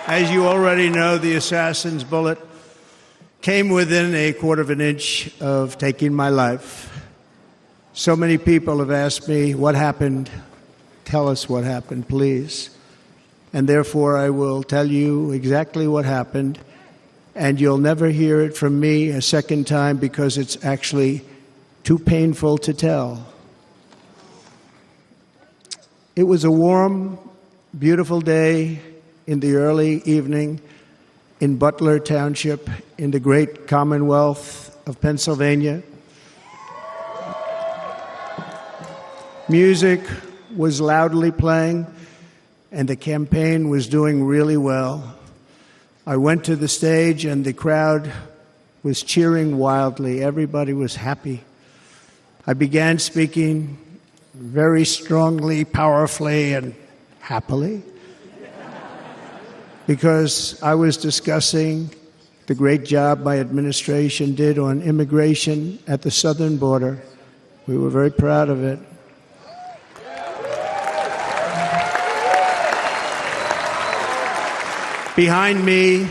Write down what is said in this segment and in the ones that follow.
As you already know, the assassin's bullet came within a quarter of an inch of taking my life. So many people have asked me, what happened? Tell us what happened, please. And therefore, I will tell you exactly what happened, and you'll never hear it from me a second time because it's actually too painful to tell. It was a warm, beautiful day in the early evening in Butler Township in the great Commonwealth of Pennsylvania. Music was loudly playing, and the campaign was doing really well. I went to the stage, and the crowd was cheering wildly. Everybody was happy. I began speaking very strongly, powerfully, and happily because I was discussing the great job my administration did on immigration at the southern border. We were very proud of it. Behind me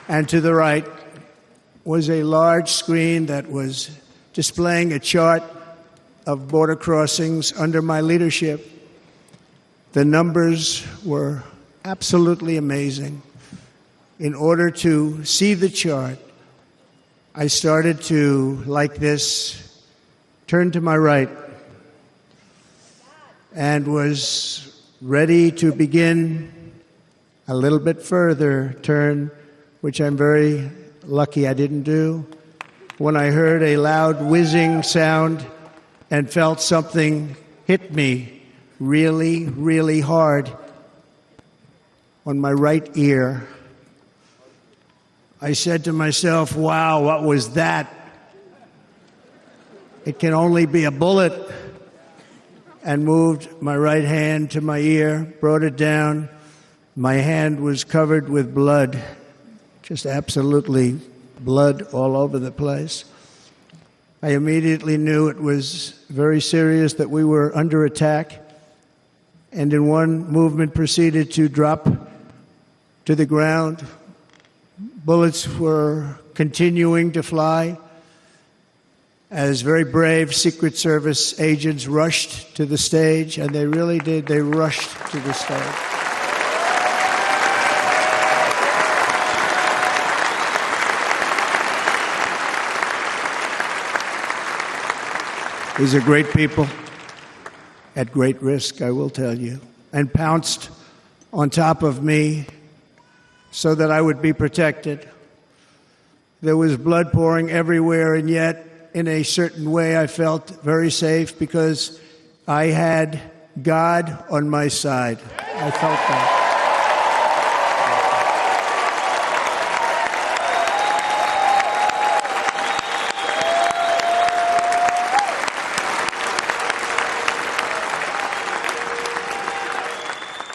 and to the right was a large screen that was displaying a chart of border crossings under my leadership. The numbers were absolutely amazing. In order to see the chart, I started to, like this, turn to my right and was ready to begin a little bit further turn, which I'm very lucky I didn't do, when I heard a loud whizzing sound and felt something hit me really, really hard on my right ear. I said to myself, wow, what was that? It can only be a bullet. And moved my right hand to my ear, brought it down. My hand was covered with blood, just absolutely blood all over the place. I immediately knew it was very serious, that we were under attack, and in one movement proceeded to drop to the ground. Bullets were continuing to fly as very brave Secret Service agents rushed to the stage, and they really did. They rushed to the stage. These are great people, at great risk, I will tell you, and pounced on top of me so that I would be protected. There was blood pouring everywhere, and yet, in a certain way, I felt very safe because I had God on my side. I felt that.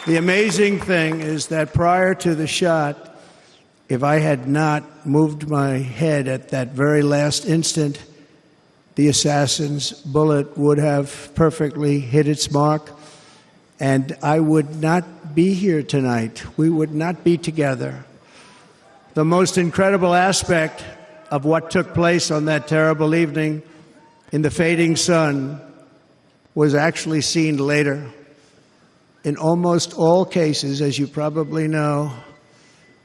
The amazing thing is that prior to the shot, if I had not moved my head at that very last instant, the assassin's bullet would have perfectly hit its mark, and I would not be here tonight. We would not be together. The most incredible aspect of what took place on that terrible evening in the fading sun was actually seen later. In almost all cases, as you probably know,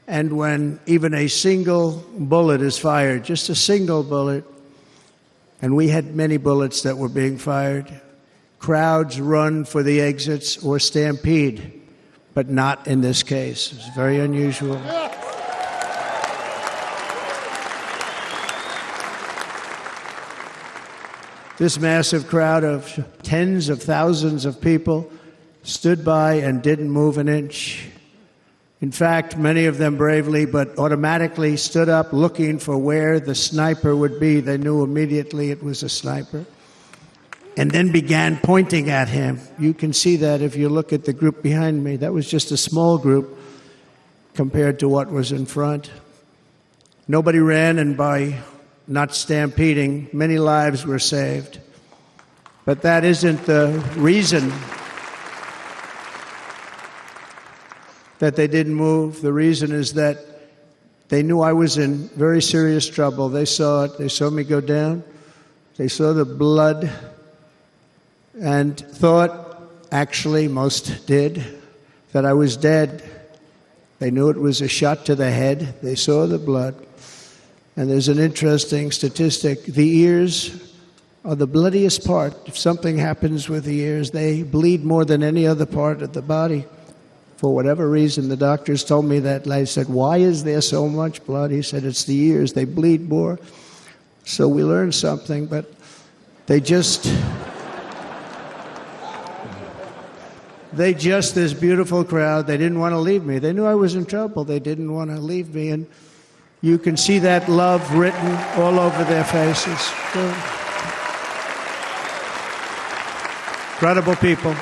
and when even a single bullet is fired, just a single bullet, and we had many bullets that were being fired, crowds run for the exits or stampede, but not in this case. It's very unusual. This massive crowd of tens of thousands of people stood by and didn't move an inch. In fact, many of them bravely, but automatically stood up looking for where the sniper would be. They knew immediately it was a sniper. And then began pointing at him. You can see that if you look at the group behind me. That was just a small group compared to what was in front. Nobody ran, and by not stampeding, many lives were saved. But that isn't the reason. that they didn't move. The reason is that they knew I was in very serious trouble. They saw it. They saw me go down. They saw the blood and thought, actually, most did, that I was dead. They knew it was a shot to the head. They saw the blood. And there's an interesting statistic. The ears are the bloodiest part. If something happens with the ears, they bleed more than any other part of the body. For whatever reason, the doctors told me that. I said, why is there so much blood? He said, it's the ears. They bleed more. So we learned something, but they just, this beautiful crowd, they didn't want to leave me. They knew I was in trouble. They didn't want to leave me. And you can see that love written all over their faces. Incredible people.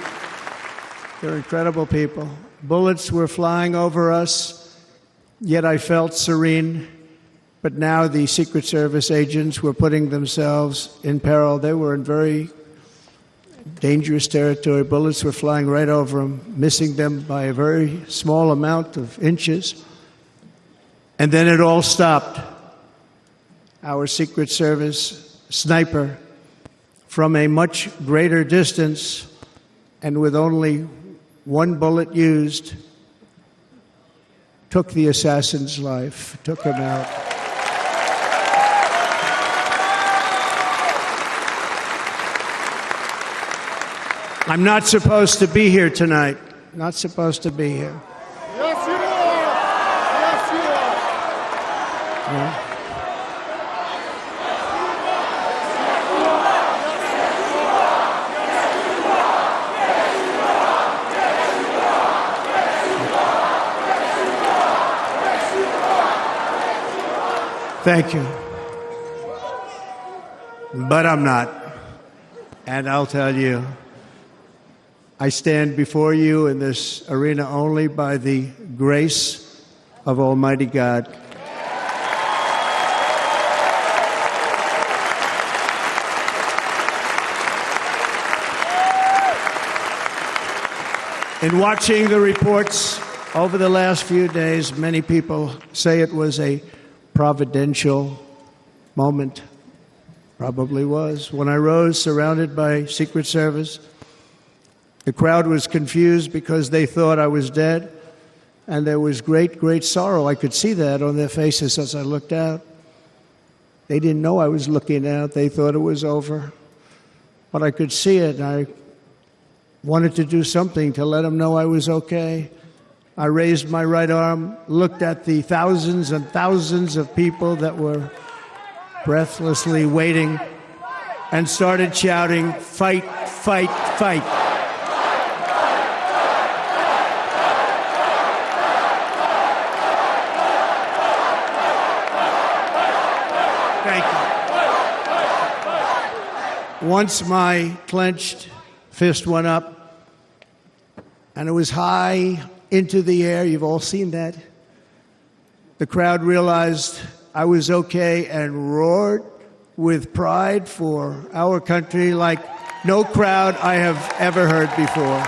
They're incredible people. Bullets were flying over us, yet I felt serene. But now the Secret Service agents were putting themselves in peril. They were in very dangerous territory. Bullets were flying right over them, missing them by a very small amount of inches. And then it all stopped. Our Secret Service sniper, from a much greater distance and with only one bullet used, took the assassin's life, took him out. I'm not supposed to be here tonight. Not supposed to be here. Yes, you are. Yes, you are. Yeah. Thank you. But I'm not. And I'll tell you, I stand before you in this arena only by the grace of Almighty God. In watching the reports over the last few days, many people say it was a providential moment. Probably was. When I rose, surrounded by Secret Service, the crowd was confused because they thought I was dead, and there was great, great sorrow. I could see that on their faces as I looked out. They didn't know I was looking out. They thought it was over. But I could see it, and I wanted to do something to let them know I was okay. I raised my right arm, looked at the thousands and thousands of people that were breathlessly waiting, and started shouting, "Fight, fight, fight." Thank you. Once my clenched fist went up, and it was high into the air. You've all seen that. The crowd realized I was okay and roared with pride for our country like no crowd I have ever heard before.